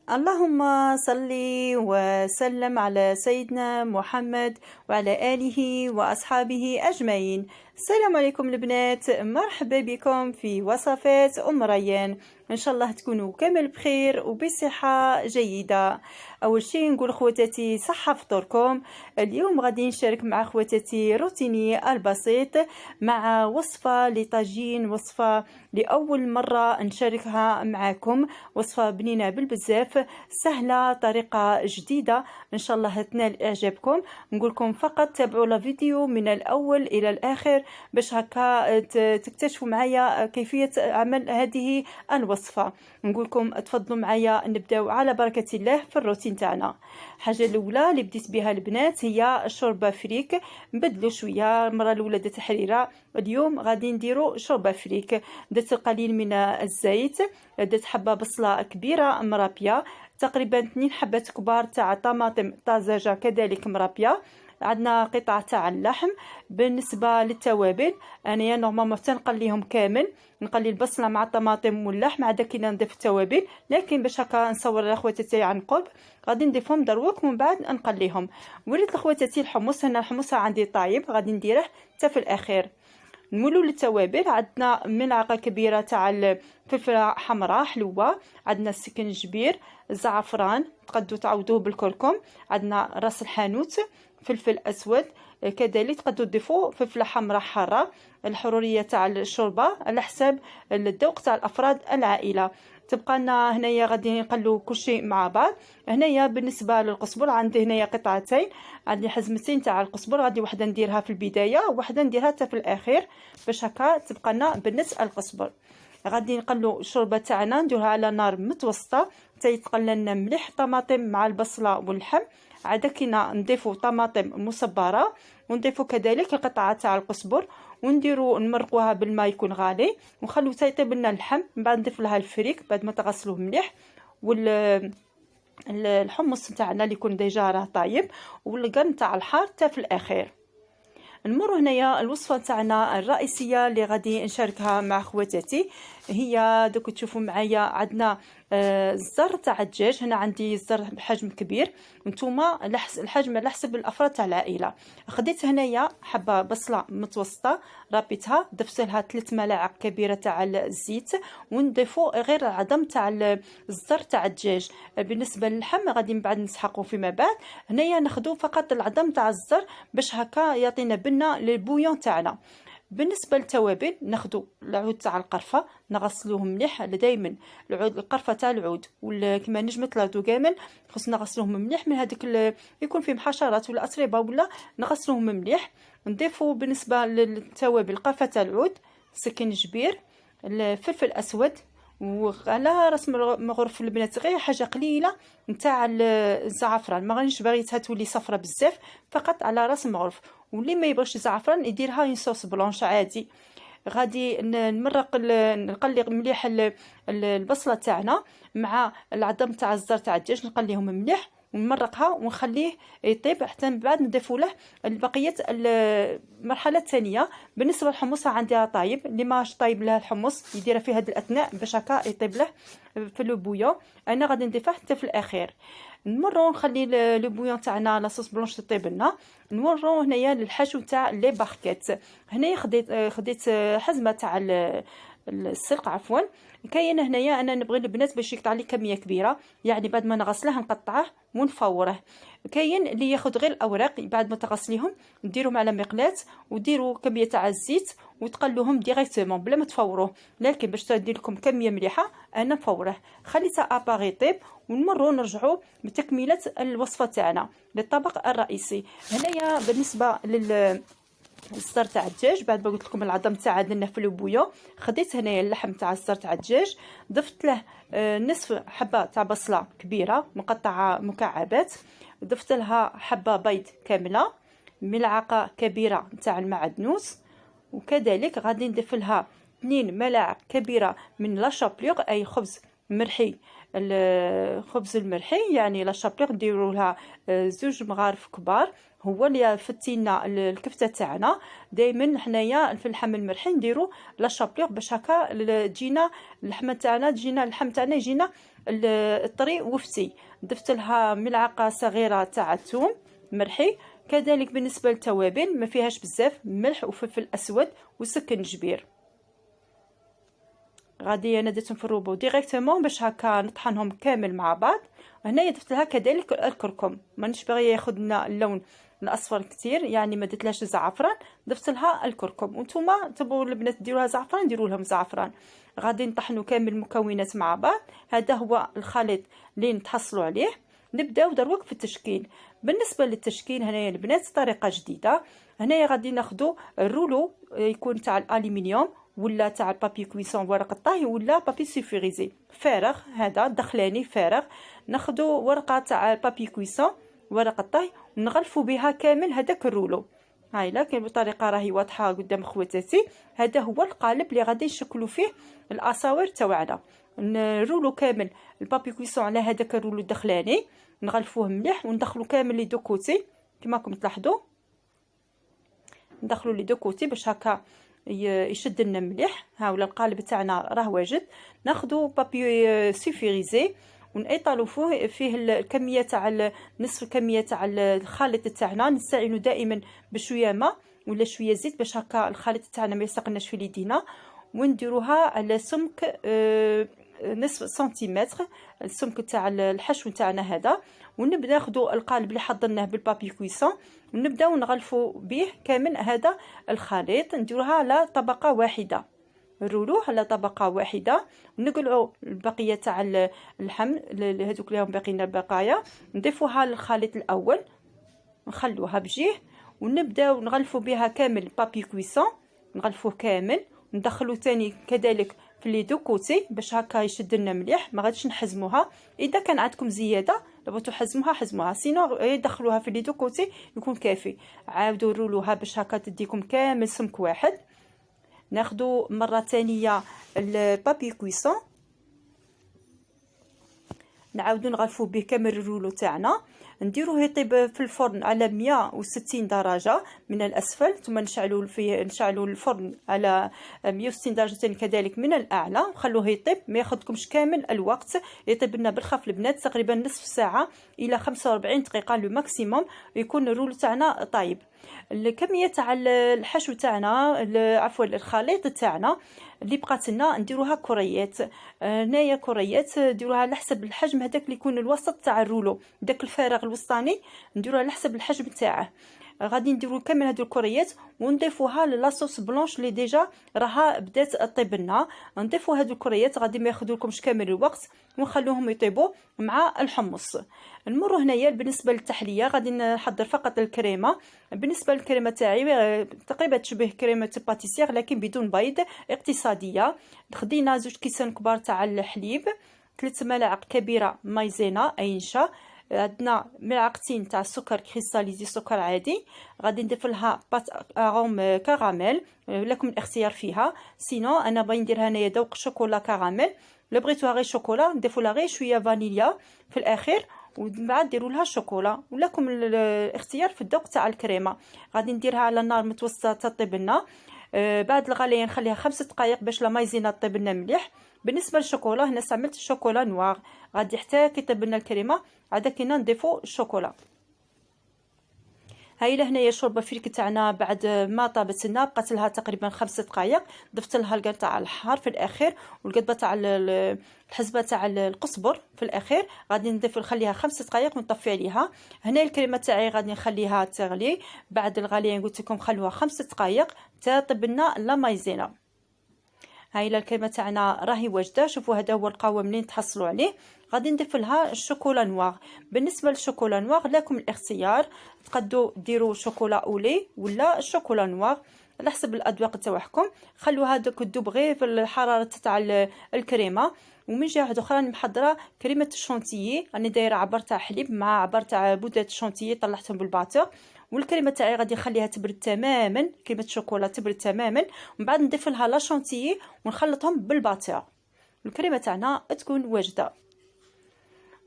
اللهم صل وسلم على سيدنا محمد وعلى آله وأصحابه أجمعين. السلام عليكم البنات، مرحبا بكم في وصفات أم ريان. إن شاء الله تكونوا كامل بخير وبصحة جيدة. أول شيء نقول خواتاتي صحة فطوركم. اليوم غادي نشارك مع خواتاتي روتيني البسيط مع وصفة لطاجين، وصفة لأول مرة نشاركها معكم، وصفة بنينة بالبزاف، سهلة، طريقة جديدة، إن شاء الله تنال إعجابكم. نقولكم فقط تابعوا الفيديو من الأول إلى الآخر باش هكا تكتشفوا معايا كيفية عمل هذه الوصفة. نقولكم تفضلوا معايا نبداو على بركة الله في الروتين تاعنا. الحاجة الأولى اللي بديت بها البنات هي شوربة فريك. نبدلوا شوية، المرة الأولى درت حريرة، اليوم غادي نديروا شوربة فريك. درت قليل من الزيت، درت حبة بصلة كبيرة مرابية، تقريبا 2 حبات كبار تاع طماطم طازجة كذلك مرابية، عندنا قطعة تاع اللحم. بالنسبة للتوابل انايا نورمالمون تنقليهم كامل، نقلي البصله مع الطماطم واللحم عاد كي نضيف التوابل، لكن باش هكا نصور لاخواتاتي عن قرب غادي نضيفهم دروك ومن بعد نقليهم. وليت لاخواتاتي الحمص، هنا الحمص عندي طايب غادي نديره حتى في الاخير. نولوا للتوابل، عندنا ملعقه كبيره تاع الفلفله حمراء حلوه، عندنا السكنجبير، الزعفران تقدروا تعوضوه بالكركم، عندنا راس الحانوت، فلفل اسود، كذلك تقدروا تضيفوا فلفله حمراء حاره. الحروريه تاع الشوربه على حساب الذوق تاع الافراد العائله. تبقى لنا هنايا غادي نقلو كل شيء مع بعض. هنايا بالنسبه للقزبر عندي هنايا قطعتين، عندي حزمتين تاع القزبر، غادي وحده نديرها في البدايه وحده نديرها حتى في الاخير باش هكا تبقى لنا بنت القزبر. غادي نقلو الشوربه تاعنا نديرها على نار متوسطه حتى يتقلى لنا مليح الطماطم مع البصله واللحم. عاد كينا نضيفو طماطم مصبره ونضيفو كذلك القطعه تاع القزبر ونديرو نمرقوها بالماء يكون غالي ونخلو حتى يطيب لنا اللحم. من بعد نضيف لها الفريك بعد ما تغسلوه مليح، والحمص تاعنا اللي يكون ديجا راه طايب، والقرن تاع الحار حتى في الاخير. نمر هنايا الوصفه تاعنا الرئيسيه اللي غادي نشاركها مع خواتاتي. هي دوك تشوفوا معايا عندنا الزر تاع الدجاج. هنا عندي الزر بحجم كبير، نتوما الحجم على حسب الافراد تاع العائله. خديت هنايا حبه بصله متوسطه رابيتها، ضفت لها 3 ملاعق كبيره تاع الزيت، ونضيفوا غير العظم تاع الزر تاع الدجاج. بالنسبه للحم غادي من بعد نسحقوا فيما بعد. هنايا ناخذوا فقط العظم تاع الزر باش هكا يعطينا بنه للبويون تاعنا. بالنسبه للتوابل ناخذوا العود تاع القرفه نغسلوه مليح، دائما العود القرفه تاع العود كما نجمه لاردو كامل خصنا نغسلوهم مليح من هذيك يكون فيهم حشرات ولا اتربه ولا نغسلوهم مليح. نضيفوا بالنسبه للتوابل القرفه تاع العود، سكنجبير، الفلفل اسود، وعلى راس مغرف البنات غير حاجه قليله نتاع الزعفران، ما غاديش باغيتها تولي صفرة بزاف، فقط على راس المغرف. واللي ما يبغيش الزعفران يديرها اون صوص بلونش عادي. غادي نمرق نقلي مليح البصله تاعنا مع العظم تاع الزر تاع الدجاج، نقليهم مليح ونمرقها ونخليه يطيب حتى من بعد نضيفوا له البقيه. المرحله الثانيه بالنسبه للحمص عندها طايب، اللي ماش طايب له الحمص يديرها في هذه الاثناء باش هكا يطيب له في لو بويون. انا غادي نضيفه حتى في الاخير. نمروا نخلي لو بويون تاعنا لاصوص بلونش تطيب لنا. نمروا هنايا للحشو تاع لي باركيت. هنايا خديت حزمه تاع السلق عفوا. كاين هنايا انا نبغي البنات باش يقطع لي كميه كبيره، يعني بعد ما نغسله نقطعه ونفوره. كاين اللي ياخذ غير الاوراق بعد ما تغسليهم ديروهم على مقلاة وديروا كميه تاع الزيت وتقلوهم ديريكتومون بلا ما تفوروه، لكن باش تدير لكم كميه مليحه انا نفوره. خليته اباغي طيب ونمروا نرجعوا بتكمله الوصفه تاعنا للطبق الرئيسي. هنايا بالنسبه الزر تاع الدجاج بعد ما قلت لكم العظم تاعها درنا في لوبويو، خديت هنايا اللحم تاع الزر تاع الدجاج، ضفت له نصف حبه تاع بصله كبيره مقطعه مكعبات، ضفت لها حبه بيض كامله، ملعقه كبيره تاع المعدنوس، وكذلك غادي نضيف لها 2 ملاعق كبيره من لا شابلور اي خبز مرحي. الخبز المرحي يعني لا شابلور نديروا لها 2 مغارف كبار، هو اللي فتينا الكفته تاعنا. دائما حنايا في اللحم المرحي نديروا لا شابلور باش هكا تجينا اللحمه تاعنا تجينا اللحم تاعنا يجينا الطري وفتي. ضفت لها ملعقه صغيره تاع الثوم مرحي. كذلك بالنسبه للتوابل ما فيهاش بزاف، ملح وفلفل اسود وسكنجبير. غادي انا درتهم في الروبو ديريكتومون باش هكا نطحنهم كامل مع بعض. هنايا ضفت لها كذلك الكركم، مانيش باغيه ياخذ لنا اللون الاصفر كتير، يعني ما درتلهاش الزعفران، ضفت لها الكركم. وانتم تبغوا البنات ديروها زعفران ديروا لهم زعفران. غادي نطحنوا كامل المكونات مع بعض. هذا هو الخليط اللي نتحصلوا عليه. نبداو دروك في التشكيل. بالنسبه للتشكيل هنايا البنات طريقه جديده. هنايا غادي ناخذوا الرولو يكون تاع الالومنيوم ولا تاع البابي كويسون ورق الطهي ولا بابي سيفوريزي فارغ، هذا دخلاني فارغ. ناخذوا ورقه تاع البابي كويسون ورق الطهي ونغلفوا بها كامل هذاك الرولو. هاي لكن بطريقه راهي واضحه قدام خواتاتي. هذا هو القالب اللي غادي نشكلوا فيه الاساور تاعنا. نرولو كامل البابي كويسون على هذاك الرولو الدخلاني، نغلفوه مليح وندخلوا كامل لي دو كوتي كما راكم تلاحظوا. ندخلوا لي دو كوتي باش هكا يشد لنا مليح. ها ولا القالب تاعنا راه واجد. ناخذوا بابي سيفوريزي ونطالوا فيه الكميه تاع نصف الكميه تاع الخليط تاعنا. نستعينوا دائما بشويه ماء ولا شويه زيت باش هكا الخليط تاعنا ما يسقناش في يدينا. ونديروها على سمك نصف سنتيمتر السمك تاع الحشو تاعنا هذا. ونبدا ناخذوا القالب اللي حضرناه بالبابي كويسون ونبداو نغلفوا به كامل هذا الخليط. نديروها على طبقه واحده، الرولو على طبقه واحده. ونقلعوا البقيه تاع اللحم هذوك اللي هم باقيين البقايا نضيفوها للخليط الاول نخلوها بجيه. ونبداو نغلفوا بها كامل البابي كويسون، نغلفوه كامل. ندخلوا ثاني كذلك في لي دو كوتي باش هكا يشد لنا مليح. ما غاديش نحزموها، اذا كان عندكم زياده لو تحزموها حزموها، سينو يدخلوها في لي دو كوتي يكون كافي. عاودوا رولوها باش هكا تديكم كامل سمك واحد. ناخذوا مره ثانيه البابي كويسون نعاودوا نغلفوا به كامل الرولو تاعنا. نديروه يطيب في الفرن على 160 درجه من الاسفل، ثم نشعلوا الفرن على 160 درجه ثاني كذلك من الاعلى وخلوه يطيب. ما ياخذكمش كامل الوقت، يطيب لنا بالخف البنات تقريبا نصف ساعه الى 45 دقيقه لو ماكسيموم يكون الرولو تاعنا طايب. الكميه تاع الحشو تاعنا عفوا الخليط تاعنا اللي بقات لنا نديروها كريات. هنايا كريات ديروها على حسب الحجم هذاك اللي يكون الوسط تاع الرولو، داك الفارغ الوسطاني نديروها على حسب الحجم تاعه. غادي نديرو كامل هادو الكريات ونضيفوها لاصوص بلونش اللي ديجا راها بدات طيب لنا. نضيفو هادو الكريات غادي ما ياخذولكمش كامل الوقت ونخلوهم يطيبوا مع الحمص. نمروا هنايا بالنسبه للتحليه غادي نحضر فقط الكريمه. بالنسبه للكريمه تاعي تقريبا تشبه كريمه باتيسير لكن بدون بيض، اقتصاديه. خدينا 2 كيسان كبار تاع الحليب، 3 ملاعق كبيره مايزينا اي نشا، عندنا ملعقتين تاع السكر كريستاليزي سكر عادي. غادي نضيف لها بات اروم كراميل، لكم الاختيار فيها. سينو انا باغي ندير هنايا ذوق شوكولا كراميل. لو بغيتوها غير شوكولا نضيفوا لها غير شويه فانيليا في الاخير ومن بعد ديروا لها شوكولا، ولكم الاختيار في الذوق تاع الكريمه. غادي نديرها على نار متوسطه تطيب لنا. بعد الغليه نخليها 5 دقائق باش لا مايزينا طيب لنا مليح. بالنسبه للشوكولا هنا استعملت الشوكولا نوار، غادي حتى كي طيب لنا الكريمه عاد كينا نضيفوا الشوكولا. هاي لهنايا الشوربه فريك تاعنا بعد ما طابت لنا بقات لها تقريبا 5 دقائق. ضفت لها القرن تاع الحار في الاخير والقدبه تاع الحزبه تاع القزبر في الاخير. غادي نضيف نخليها 5 دقائق ونطفي عليها. هنا الكريمه تاعي غادي نخليها تغلي. بعد الغليه قلت لكم خلوها 5 دقائق تطيب لنا لا مايزينا. هاي الكريمه تاعنا راهي واجده. شوفوا هذا هو القوام اللي نتحصلوا عليه. غادي نضيف لها الشوكولا نوار. بالنسبه للشوكولا نوار لكم الاختيار، تقدروا ديروا شوكولا اولي ولا الشوكولا نوار على حسب الاذواق تاعكم. خلوا هذاك الذوب غير في الحراره تاع الكريمه. ومن جهه واحده اخرى محضره كريمه الشونتيي، راني دايره عبر تاع حليب مع عبر تاع بودره الشونتيي طلعتهم بالباتور. والكريمه تاعي غادي نخليها تبرد تماما، كريمه الشوكولا تبرد تماما ومن بعد نضيف لها لا شونتيي ونخلطهم بالباتور. الكريمه تاعنا تكون واجده.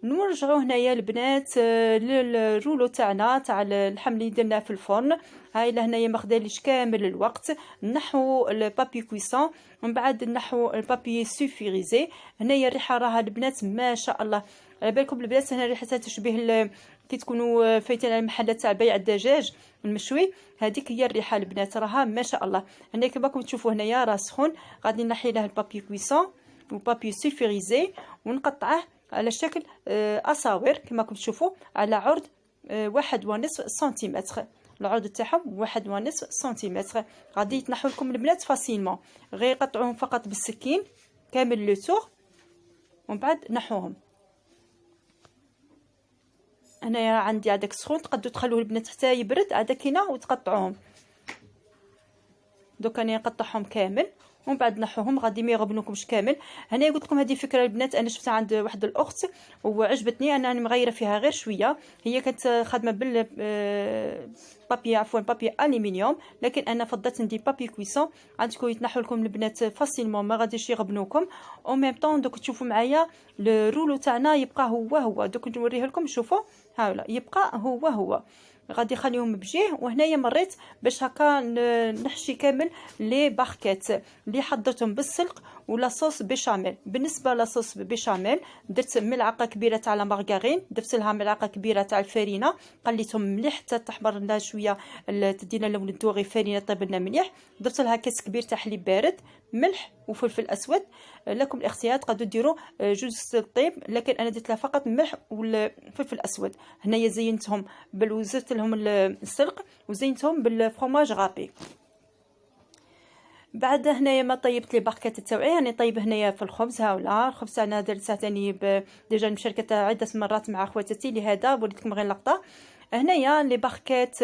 نرجعوا هنايا البنات للرولو تاعنا تاع اللحم اللي درناه في الفرن. هاي لهنايا ما خداليش كامل الوقت. نحو البابي كويسون ومن بعد نحو البابي سوفيريزي. هنايا الريحه راها البنات ما شاء الله. على بالكم البنات هنا ريحتها تشبه كي تكونوا فايتين على المحلات تاع بيع الدجاج المشوي، هذيك هي الريحه البنات راها ما شاء الله. هنا كما راكم تشوفوا هنايا راه سخون. غادي نحي له البابي كويسون وبابي سوفيريزي ونقطعه على شكل أساور كما راكم تشوفوا على عرض 1.5 سنتيمتر. العرض تاعهم 1.5 سنتيمتر. غادي يتنحوا لكم البنات فاسيلمون، غير قطعوهم فقط بالسكين كامل لو تور ومن بعد نحوهم. هنايا عندي هذاك سخون، تقدروا تخلوه البنات حتى يبرد هذا كينا وتقطعوهم. دوك انا نقطعهم كامل ومن بعد نحوهم. غادي ما يغبنوكمش كامل. هنا قلت لكم هذه فكره البنات انا شفتها عند واحد الاخت وعجبتني، انا مغيره فيها غير شويه. هي كانت خادمه بال بابي عفوا بابي الومنيوم، لكن انا فضلت ندير بابي كويسون. عندكم يتنحوا لكم البنات فاسيلمون، ما غاديش يغبنوكم. او ميم طون دوك تشوفوا معايا الرولو تاعنا يبقى هو دوك نوريه لكم. شوفوا هاولا يبقى هو غادي نخليهم بجيه. وهنايا مريت باش هكا نحشي كامل لي باركيت اللي حضرتهم بالسلق ولا صوص بيشاميل. بالنسبه لاصوص بيشاميل درت ملعقه كبيره تاع لا مارغرين، درت لها ملعقه كبيره تاع الفرينه، قليتهم مليح حتى تحمر لنا شويه تدينا اللون الدوغي. فرينه طيب لنا مليح. درت لها كاس كبير تاع حليب بارد، ملح وفلفل اسود. لكم الاختيار تقدروا ديروا جوز الطيب، لكن انا درت لها فقط ملح والفلفل اسود. هنايا زينتهم وزدت لهم السلق وزينتهم بالفرomاج غابي. بعد هنايا ما طيبت لي باركات تاوعي راني طيب هنايا في الخبز. هاولا الخبز تاعنا درته ثاني ديجا مشاركه عده مرات مع خواتاتي، لهذا وريتكم غير لقطه. هنايا لي باركات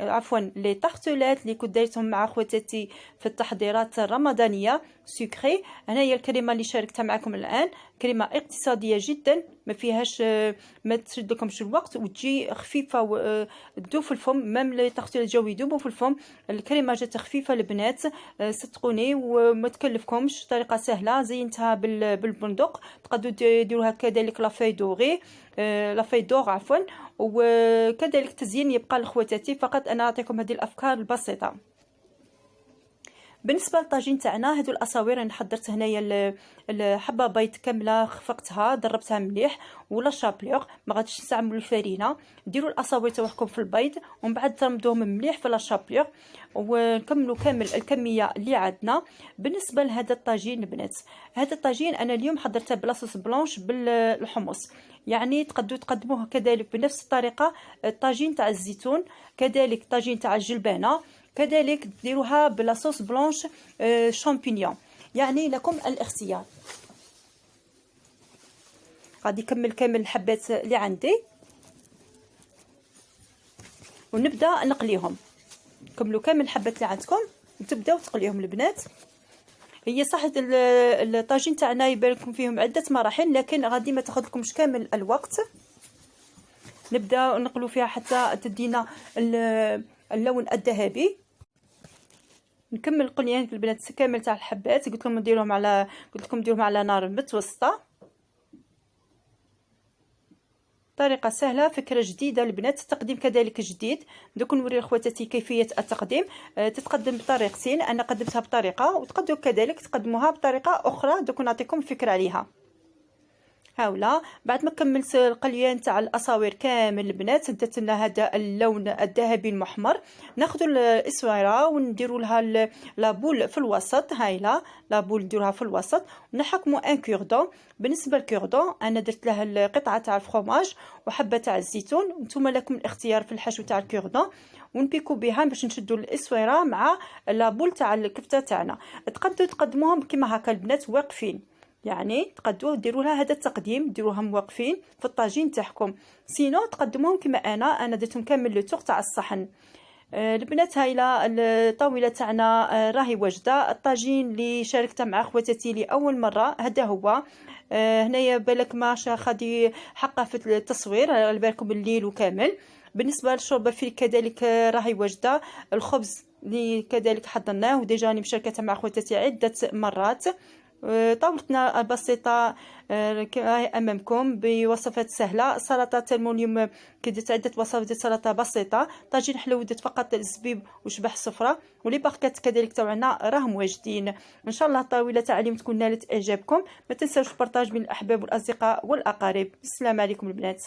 عفوا لي طارتولات اللي كنت دايرتهم مع خواتاتي في التحضيرات الرمضانيه سكري. هنايا الكريمه اللي شاركتها معكم الان كريمه اقتصاديه جدا، ما فيهاش ما تشد لكمش الوقت وتجي خفيفه وتذوب في الفم. ميم لي طارتولات جاو يذوبوا في الفم. الكريمه جات خفيفه البنات صدقوني وما تكلفكمش. طريقه سهله، زينتها بالبندق. تقدروا ديروها كذلك لافاي دوغي لافاي دور عفوا. وكذلك تزيين يبقى لخواتاتي، فقط انا اعطيكم هذه الافكار البسيطه. بالنسبه للطاجين تاعنا هذو الاساور انا حضرت هنايا الحبه بيض كامله، خفقتها ضربتها مليح ولا شابلور. ما غاديش تستعملوا الفرينه، ديروا الاساور تاعكم في البيض ومن بعد ترمدوهم مليح في لا شابلور ونكملوا كامل الكميه اللي عندنا. بالنسبه لهذا الطاجين البنات، هذا الطاجين انا اليوم حضرته بلاصوص بلونش بالحمص، يعني تقدروا تقدموه كذلك بنفس الطريقه. الطاجين تاع الزيتون، كذلك طاجين تاع الجلبانه، كذلك ديروها بلاصوص بلونش شامبينيون، يعني لكم الاختيار. غادي نكمل كامل الحبات اللي عندي ونبدا نقليهم. كملوا كامل الحبات اللي عندكم وتبداو تقليهم البنات. هي صح الطاجين تاعنا يبان لكم فيهم عده مراحل، لكن غادي ما تاخذ لكمش كامل الوقت. نبدا نقلوا فيها حتى تدينا اللون الذهبي. نكمل قليان البنات كامل تاع الحبات. قلت لكم نديرهم على نار متوسطه. طريقه سهله، فكره جديده البنات، التقديم كذلك جديد. دوك نوري لخواتاتي كيفيه التقديم. تتقدم بطريقتين، انا قدمتها بطريقه وتقدروا كذلك تقدموها بطريقه اخرى. دوك نعطيكم فكره عليها. هاولا بعد ما كملت القليان تاع الاساور كامل البنات، درت لنا هذا اللون الذهبي المحمر. ناخذ الاسويره ونديروا لها لابول في الوسط. هايلا لابول نديروها في الوسط ونحكموا ان كوردون. بالنسبه للكوردون انا درت له القطعه تاع الفرomاج وحبه تاع الزيتون. نتوما لكم الاختيار في الحشو تاع الكوردون. ونبيكو بها باش نشدوا الاسويره مع لابول تاع الكفته تاعنا. تقدروا تقدموهم كما هكا البنات واقفين، يعني تقدروا ديروا لها هذا التقديم، ديروهم واقفين في الطاجين تاعكم. سينو تقدموهم كما انا درتهم كامل لو تور تاع الصحن. البنات هايله الطاوله تاعنا راهي واجده. الطاجين اللي شاركته مع خواتاتي لاول مره هذا هو. هنايا بالك ما خادي حقه في التصوير على بالكم الليل وكامل. بالنسبه للشوربه في كذلك راهي واجده. الخبز اللي كذلك حضرناه وديجا راني مشاركته مع خواتاتي عده مرات. طاولتنا البسيطة أمامكم بوصفات سهلة. سلطة تلمون اليوم كديت عدة وصفات ديال سلطة بسيطة. طاجين حلو وديت فقط الزبيب وشبح الصفرة، ولي باقات كذلك تاعنا راهم واجدين. ان شاء الله طاولة تعليم تكون نالت اعجابكم. ما تنساوش البارطاج بين الاحباب والاصدقاء والاقارب. السلام عليكم البنات.